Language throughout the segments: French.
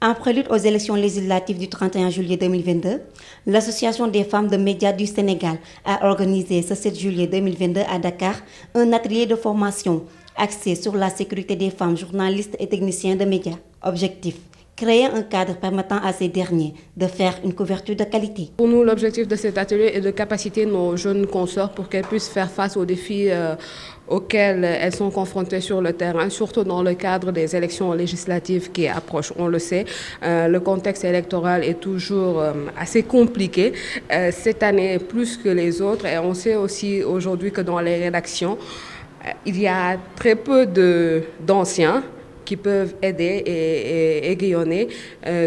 En prélude aux élections législatives du 31 juillet 2022, l'Association des femmes de médias du Sénégal a organisé ce 7 juillet 2022 à Dakar un atelier de formation axé sur la sécurité des femmes journalistes et techniciens de médias. Objectif: créer un cadre permettant à ces derniers de faire une couverture de qualité. Pour nous, l'objectif de cet atelier est de capaciter nos jeunes consoeurs pour qu'elles puissent faire face aux défis auxquels elles sont confrontées sur le terrain, surtout dans le cadre des élections législatives qui approchent. On le sait, le contexte électoral est toujours assez compliqué cette année plus que les autres, et on sait aussi aujourd'hui que dans les rédactions, il y a très peu d'anciens qui peuvent aider et aiguillonner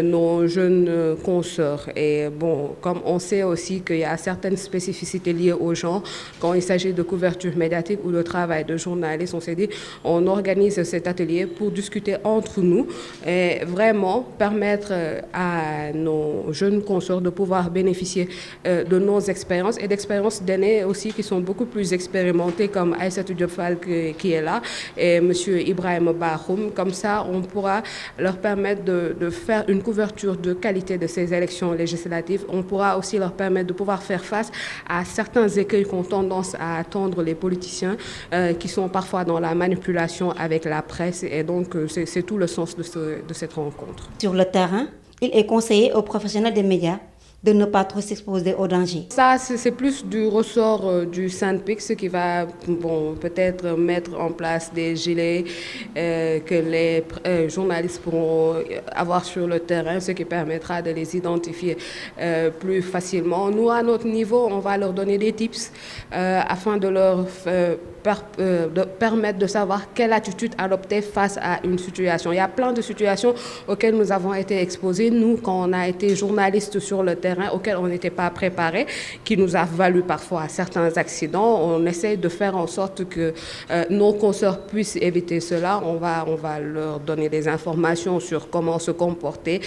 nos jeunes consoeurs. Et bon, comme on sait aussi qu'il y a certaines spécificités liées aux gens, quand il s'agit de couverture médiatique ou de travail de journaliste, on s'est dit, on organise cet atelier pour discuter entre nous et vraiment permettre à nos jeunes consoeurs de pouvoir bénéficier de nos expériences et d'expériences d'aînés aussi qui sont beaucoup plus expérimentés, comme Aïssatou Diop Fall qui est là et M. Ibrahim Bahoum. Comme ça, on pourra leur permettre de faire une couverture de qualité de ces élections législatives. On pourra aussi leur permettre de pouvoir faire face à certains écueils qu'ont tendance à attendre les politiciens qui sont parfois dans la manipulation avec la presse. Et donc, c'est tout le sens de cette rencontre. Sur le terrain, il est conseillé aux professionnels des médias de ne pas trop s'exposer aux dangers. Ça, c'est plus du ressort du SYNPICS qui va peut-être mettre en place des gilets que les journalistes pourront avoir sur le terrain, ce qui permettra de les identifier plus facilement. Nous, à notre niveau, on va leur donner des tips afin de leur permettre de savoir quelle attitude adopter face à une situation. Il y a plein de situations auxquelles nous avons été exposés, nous, quand on a été journalistes sur le terrain, auxquels on n'était pas préparés, qui nous a valu parfois certains accidents. On essaie de faire en sorte que nos consoeurs puissent éviter cela. On va leur donner des informations sur comment se comporter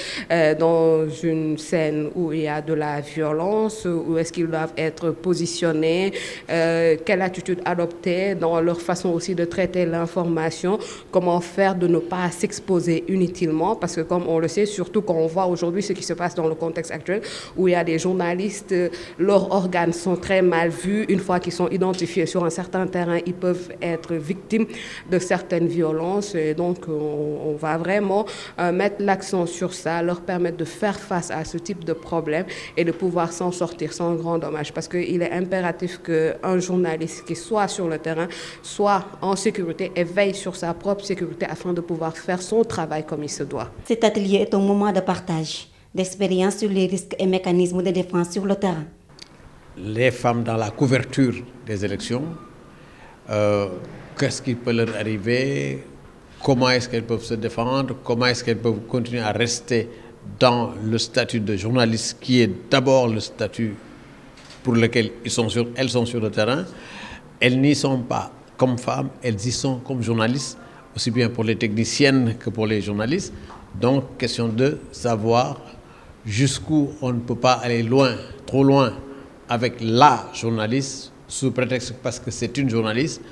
dans une scène où il y a de la violence, où est-ce qu'ils doivent être positionnés, quelle attitude adopter dans leur façon aussi de traiter l'information, comment faire de ne pas s'exposer inutilement, parce que comme on le sait, surtout quand on voit aujourd'hui ce qui se passe dans le contexte actuel, où il y a des journalistes, leurs organes sont très mal vus. Une fois qu'ils sont identifiés sur un certain terrain, ils peuvent être victimes de certaines violences. Et donc, on va vraiment mettre l'accent sur ça, leur permettre de faire face à ce type de problème et de pouvoir s'en sortir sans grand dommage. Parce qu'il est impératif qu'un journaliste qui soit sur le terrain soit en sécurité et veille sur sa propre sécurité afin de pouvoir faire son travail comme il se doit. Cet atelier est un moment de partage, d'expérience sur les risques et mécanismes de défense sur le terrain. Les femmes dans la couverture des élections, qu'est-ce qui peut leur arriver, comment est-ce qu'elles peuvent se défendre, comment est-ce qu'elles peuvent continuer à rester dans le statut de journaliste qui est d'abord le statut pour lequel elles sont sur le terrain. Elles n'y sont pas comme femmes, elles y sont comme journalistes, aussi bien pour les techniciennes que pour les journalistes. Donc, question de savoir jusqu'où on ne peut pas aller loin, trop loin, avec la journaliste, sous prétexte parce que c'est une journaliste,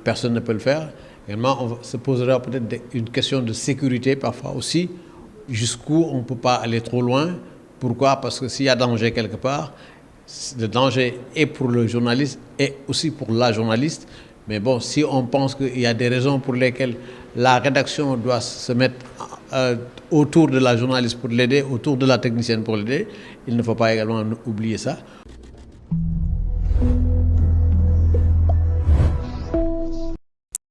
personne ne peut le faire. Également, on se posera peut-être une question de sécurité parfois aussi, jusqu'où on ne peut pas aller trop loin. Pourquoi? Parce que s'il y a danger quelque part, le danger est pour le journaliste et aussi pour la journaliste. Mais bon, si on pense qu'il y a des raisons pour lesquelles la rédaction doit se mettre autour de la journaliste pour l'aider, autour de la technicienne pour l'aider, il ne faut pas également oublier ça.